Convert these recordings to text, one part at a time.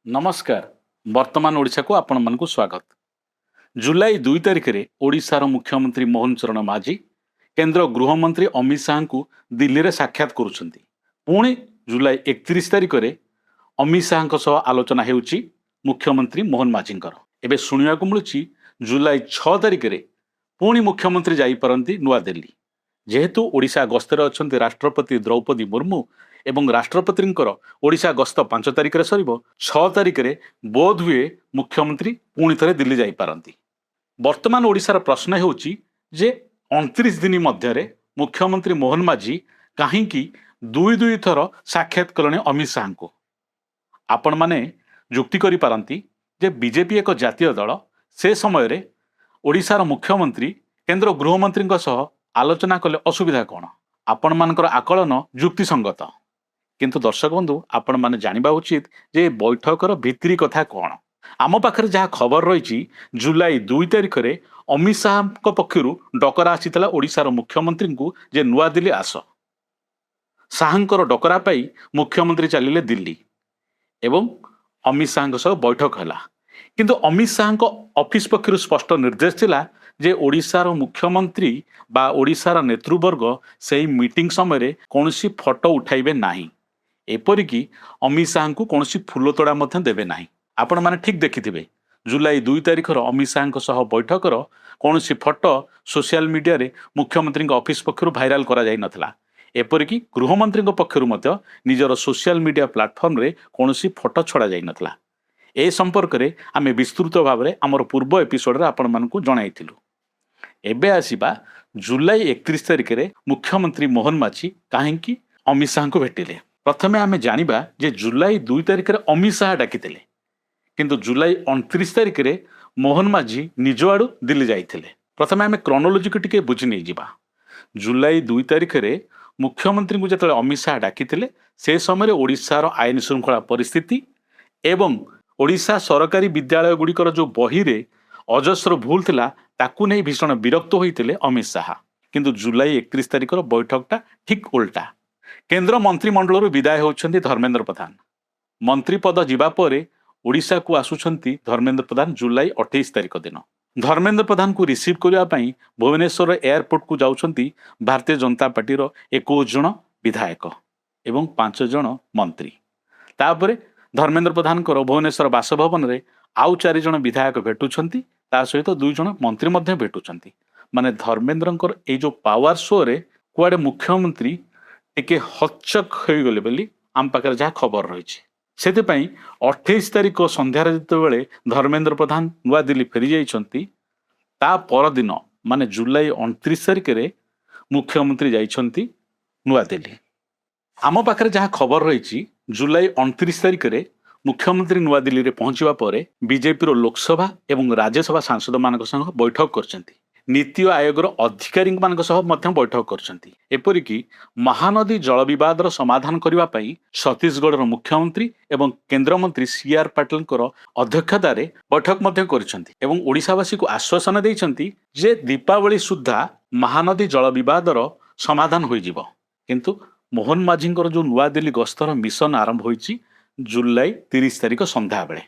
नमस्कार वर्तमान ओडिशा को आपण मानकु स्वागत। जुलाई 2 तारिख रे ओडिशार मुख्यमंत्री मोहन चरण माझी केंद्र गृहमंत्री अमित शाह को दिल्ली रे साक्षात करुछंती। पुणी जुलाई 31 तारिख रे अमित शाह सह आलोचना हेउची मुख्यमंत्री मोहन माझींकर। एबे सुनिया को मिलुची जुलाई 6 तारिख रे पुणी मुख्यमंत्री जाई परंती नुआ दिल्ली। जेहेतु ओडिशा गस्तर अछंती राष्ट्रपति द्रौपदी मुर्मू एवं राष्ट्रपतिंकर ओडिशा गस्त 5 तारिख रे सरिबो 6 तारिख रे बोध हुए मुख्यमंत्री पुणी थरे दिल्ली जाई पारंती। वर्तमान ओडिशार प्रश्न हेउची जे 29 दिन मध्य रे मुख्यमंत्री मोहन माझी काहींकी दुई थर साक्षात कलने अमित शाह को। आपण माने जुक्ति करि पारंती जे बीजेपी एक जातीय दल से समय रे ओडिशार मुख्यमंत्री केंद्र गृहमंत्री सह आलोचना कले असुविधा कौन? आपण मानकर आकलन जुक्ति संगत, किंतु दर्शक बंधु आपण माने जानिबा उचित जे बैठकर भित्री कथा कौन। आम पाखरे जहाँ खबर रही जुलाई 2 तारिख रे अमित शाह पक्षरु डकरा आसीतला ओडिशार मुख्यमंत्री को जे नुआ दिल्ली आस। शाहंकर डकरा पाई मुख्यमंत्री चलिले दिल्ली एवं अमित शाह सह बैठक हैला। किंतु अमित शाह ऑफिस पक्षरु स्पष्ट निर्देश थिला जे ओडिशार मुख्यमंत्री बा ओडिशार नेतृवर्ग सेही मीटिंग समय कौनसी फोटो उठाइबे नाही, एपरिकी अमित शाह को कौनसी फूलतोड़ा मध्य देबे नाही। आपण माने ठीक देखिथिबे जुलाई 2 तारिख अमित शाह सह बैठकर कौनसी फोटो सोशल मीडिया रे मुख्यमंत्री ऑफिस पक्षरु भाइराल करा जाई नथला। एपरिकी गृहमंत्री पक्षरु मध्य निजर सोशल मीडिया प्लेटफॉर्म रे कौनसी फोटो छड़ा जाई नथला। ए संपर्क रे आमे विस्तृत भाव में आमर पूर्व एपिसोड रे आपण मानकु जणाइथिलु। एबे आसीबा जुलाई 31 तारिख रे मुख्यमंत्री मोहन माझी काहेंकी अमित शाह को भेटिले। प्रथमे आमे जानिबा जे जुलाई 2 तारिख रे अमित शाह डाकिथिले, किंतु जुलाई 29 तारिख रे मोहन माझी निज आडू दिल्ली जाइथिले। प्रथमे आमे क्रोनोलॉजी को टिके बुझी नै जिबा। जुलाई 2 तारिख रे मुख्यमंत्री को जतले अमित शाह डाकिथिले से समय रे ओडिशार आईन श्रृंखला परिस्थिति एवं ओडिशा सरकारी विद्यालय गुड़िकर जो बही रे अजस्र भूल थिला ताकू नहीं भीषण विरक्त होइतिले अमित शाह। किंतु जुलाई 31 तारिख बैठकटा ठीक उल्टा। केंद्र मंत्रिमंडल विदाय होउछंती धर्मेंद्र प्रधान। मंत्री पद जिबा परे ओडिशा को आसुछंती धर्मेंद्र प्रधान जुलाई 28 तारिख दिन। धर्मेंद्र प्रधान को रिसीव करिया पई भुवनेश्वर एयरपोर्ट को जाउछंती भारतीय जनता पार्टी रो 21 जन विधायक एवं 5 जन मंत्री। तापरे धर्मेंद्र प्रधान भुवनेश्वर बासभवन रे आउ 4 जन विधायक भेटुछंती, ता सहित 2 जन मंत्री मध्य भेटुछंती। माने धर्मेंद्रंकर ए जो पावर शो रे कुआडे मुख्यमंत्री टिके हचक होई गले बोली आम पाकर जहाँ खबर रही। सेते पई 28 तारिख संध्यार जेतेबेले धर्मेंद्र प्रधान नुआ दिल्ली फेरी जाइछंती, ता पर दिन माने जुलाई 29 तारिख रे मुख्यमंत्री जाइछंती नुआ दिल्ली। आम पाखरे जहाँ खबर रही जुलाई 29 तारिख रे मुख्यमंत्री नुआ दिल्ली रे पहुंचवा परे बीजेपी रो लोकसभा एवं राज्यसभा सांसद मानक संग बैठक करछंती। नीति आयोगर अधिकारी मानक सह मध्य बैठक करछंती। एपरिकी महानदी जल विवाद रो समाधान करिवा पई छत्तीसगढ़ रो मुख्यमंत्री एवं केंद्र मंत्री सीआर पाटिल अध्यक्षता रे बैठक मध्य करछंती एवं ओडिशावासी को आश्वासन दैछंती जे दीपावली सुद्धा महानदी जल विवाद रो समाधान होई जिवो। किंतु मोहन माझींकर जो नुआ दिल्ली गस्तर मिशन आरंभ होइछि जुलाई 30 तारिख संध्या बेले।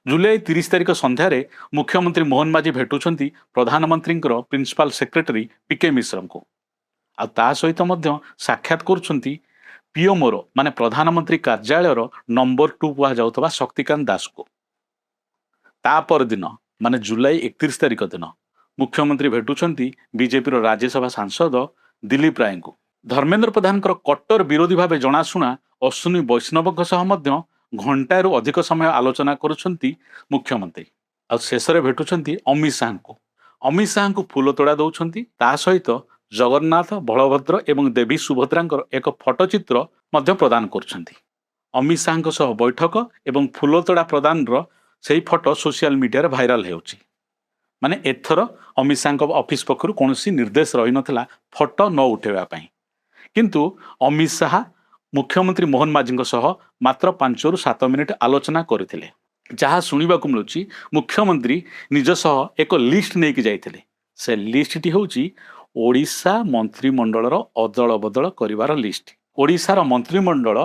जुलाई 30 तारिख संध्यारे मुख्यमंत्री मोहन माझी भेटुछंती प्रधानमंत्री प्रिंसिपल सेक्रेटरी पीके मिश्र को। आ ता सहित मध्य साक्षात करुछंती पीएमओ माने प्रधानमंत्री कार्यालय नंबर 2 कुआ जाउतबा शक्तिकांत दास को। ता पर दिन माने जुलाई 31 तारिख दिन मुख्यमंत्री भेटुछंती बीजेपी राज्यसभा सांसद दिलीप राय को। धर्मेंद्र प्रधान कट्टर विरोधी भाव जनाशुना अश्विनी वैष्णव सह मध्य घंटारू अधिक समय आलोचना करुछंती मुख्यमंत्री। आ शेष रे भेटुछंती अमित शाह को। अमित शाह को फूल तोड़ा दौरान ता सहित जगन्नाथ बलभद्र एवं देवी सुभद्रा एक फटोचित्र मध्य प्रदान करुछंती। अमित शाह सह बैठक एवं फूल तोड़ा प्रदान से फटो सोशल मीडिया रे भाइराल हेउची। माने एथर अमित शाह ऑफिस पक्षरु कोनोसी निर्देश रही नथला फटो न उठेवा पई, किंतु अमित शाह मुख्यमंत्री मोहन माझी सह मात्र 5 ରୁ 7 मिनिट आलोचना करथिले। जहाँ शुणिबाकु मिलुची मुख्यमंत्री निज सह एक लिस्ट नेकी जाइथिले। से लिस्टटी होउची ओडिशा मंत्रिमंडलर अदल बदल करिवार लिस्ट। ଓଡ଼ିଶାର ମନ୍ତ୍ରିମଣ୍ଡଳ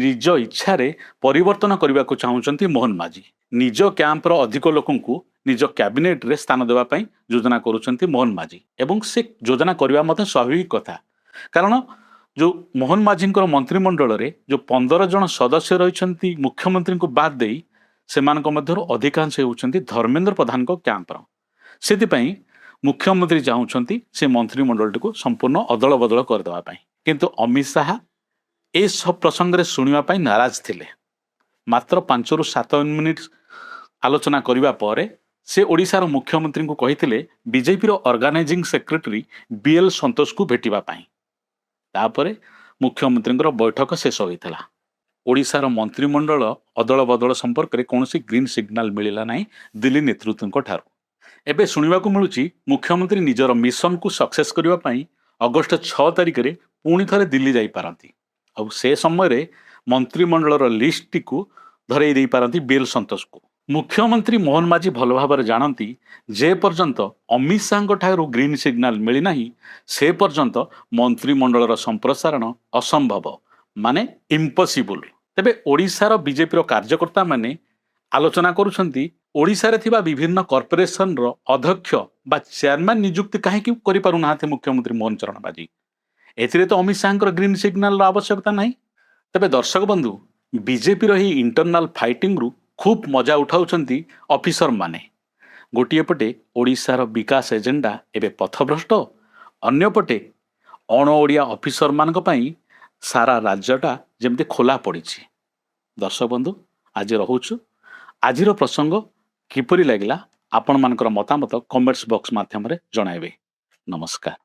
ନିଜ ଇଚ୍ଛାରେ ପରିବର୍ତ୍ତନ କରିବାକୁ ଚାହୁଁଛନ୍ତି ମୋହନ ମାଝୀ। ନିଜ କ୍ୟାମ୍ପର ଅଧିକ ଲୋକଙ୍କୁ ନିଜ କ୍ୟାବିନେଟରେ ସ୍ଥାନ ଦେବା ପାଇଁ ଯୋଜନା କରୁଛନ୍ତି ମୋହନ ମାଝୀ ଏବଂ ସେ ଯୋଜନା କରିବା ମଧ୍ୟ ସ୍ୱାଭାବିକ କଥା। କାରଣ ଯେଉଁ ମୋହନ ମାଝୀଙ୍କର ମନ୍ତ୍ରିମଣ୍ଡଳରେ ଯେଉଁ 15 ଜଣ ସଦସ୍ୟ ରହିଛନ୍ତି ମୁଖ୍ୟମନ୍ତ୍ରୀଙ୍କୁ ବାଦ ଦେଇ ସେମାନଙ୍କ ମଧ୍ୟରୁ ଅଧିକାଂଶ ହେଉଛନ୍ତି ଧର୍ମେନ୍ଦ୍ର ପ୍ରଧାନଙ୍କ କ୍ୟାମ୍ପର। ସେଥିପାଇଁ ମୁଖ୍ୟମନ୍ତ୍ରୀ ଚାହୁଁଛନ୍ତି ସେ ମନ୍ତ୍ରିମଣ୍ଡଳଟିକୁ ସମ୍ପୂର୍ଣ୍ଣ ଅଦଳ ବଦଳ କରିଦେବା ପାଇଁ। କିନ୍ତୁ ଅମିତ ଶାହା ଏସବୁ ପ୍ରସଙ୍ଗରେ ଶୁଣିବା ପାଇଁ ନାରାଜ ଥିଲେ। ମାତ୍ର 5ରୁ 7 ମିନିଟ୍ ଆଲୋଚନା କରିବା ପରେ ସେ ଓଡ଼ିଶାର ମୁଖ୍ୟମନ୍ତ୍ରୀଙ୍କୁ କହିଥିଲେ ବିଜେପିର ଅର୍ଗାନାଇଜିଂ ସେକ୍ରେଟାରୀ BL ସନ୍ତୋଷଙ୍କୁ ଭେଟିବା ପାଇଁ। ତାପରେ ମୁଖ୍ୟମନ୍ତ୍ରୀଙ୍କର ବୈଠକ ଶେଷ ହୋଇଥିଲା। ଓଡ଼ିଶାର ମନ୍ତ୍ରିମଣ୍ଡଳ ଅଦଳ ବଦଳ ସମ୍ପର୍କରେ କୌଣସି ଗ୍ରୀନ୍ ସିଗ୍ନାଲ ମିଳିଲା ନାହିଁ ଦିଲ୍ଲୀ ନେତୃତ୍ୱଙ୍କ ଠାରୁ। ଏବେ ଶୁଣିବାକୁ ମିଳୁଛି ମୁଖ୍ୟମନ୍ତ୍ରୀ ନିଜର ମିଶନକୁ ସକ୍ସେସ୍ କରିବା ପାଇଁ ଅଗଷ୍ଟ 6 ତାରିଖରେ ପୁଣି ଥରେ ଦିଲ୍ଲୀ ଯାଇପାରନ୍ତି। ଆଉ ସେ ସମୟରେ ମନ୍ତ୍ରିମଣ୍ଡଳର ଲିଷ୍ଟଟିକୁ ଧରେଇ ଦେଇପାରନ୍ତି BL ସନ୍ତୋଷକୁ। ମୁଖ୍ୟମନ୍ତ୍ରୀ ମୋହନ ମାଝୀ ଭଲ ଭାବରେ ଜାଣନ୍ତି ଯେ ପର୍ଯ୍ୟନ୍ତ ଅମିତ ଶାହାଙ୍କ ଠାରୁ ଗ୍ରୀନ୍ ସିଗ୍ନାଲ ମିଳିନାହିଁ ସେ ପର୍ଯ୍ୟନ୍ତ ମନ୍ତ୍ରିମଣ୍ଡଳର ସମ୍ପ୍ରସାରଣ ଅସମ୍ଭବ, ମାନେ ଇମ୍ପସିବୁଲ। ତେବେ ଓଡ଼ିଶାର ବିଜେପିର କାର୍ଯ୍ୟକର୍ତ୍ତାମାନେ ଆଲୋଚନା କରୁଛନ୍ତି ଓଡ଼ିଶାରେ ଥିବା ବିଭିନ୍ନ କର୍ପୋରେସନର ଅଧ୍ୟକ୍ଷ ବା ଚେୟାରମ୍ୟାନ୍ ନିଯୁକ୍ତି କାହିଁକି କରିପାରୁନାହାନ୍ତି ମୁଖ୍ୟମନ୍ତ୍ରୀ ମୋହନ ଚରଣ ମାଝୀ। ଏଥିରେ ତ ଅମିତ ଶାହାଙ୍କର ଗ୍ରୀନ୍ ସିଗ୍ନାଲର ଆବଶ୍ୟକତା ନାହିଁ। ତେବେ ଦର୍ଶକ ବନ୍ଧୁ, ବିଜେପିର ଏହି ଇଣ୍ଟରନାଲ ଫାଇଟିଂରୁ ଖୁବ୍ ମଜା ଉଠାଉଛନ୍ତି ଅଫିସରମାନେ। ଗୋଟିଏ ପଟେ ଓଡ଼ିଶାର ବିକାଶ ଏଜେଣ୍ଡା ଏବେ ପଥଭ୍ରଷ୍ଟ, ଅନ୍ୟପଟେ ଅଣ ଓଡ଼ିଆ ଅଫିସରମାନଙ୍କ ପାଇଁ ସାରା ରାଜ୍ୟଟା ଯେମିତି ଖୋଲା ପଡ଼ିଛି। ଦର୍ଶକ ବନ୍ଧୁ, ଆଜି ରହୁଛୁ। ଆଜିର ପ୍ରସଙ୍ଗ କିପରି ଲାଗିଲା ଆପଣମାନଙ୍କର ମତାମତ କମେଣ୍ଟସ୍ ବକ୍ସ ମାଧ୍ୟମରେ ଜଣାଇବେ। ନମସ୍କାର।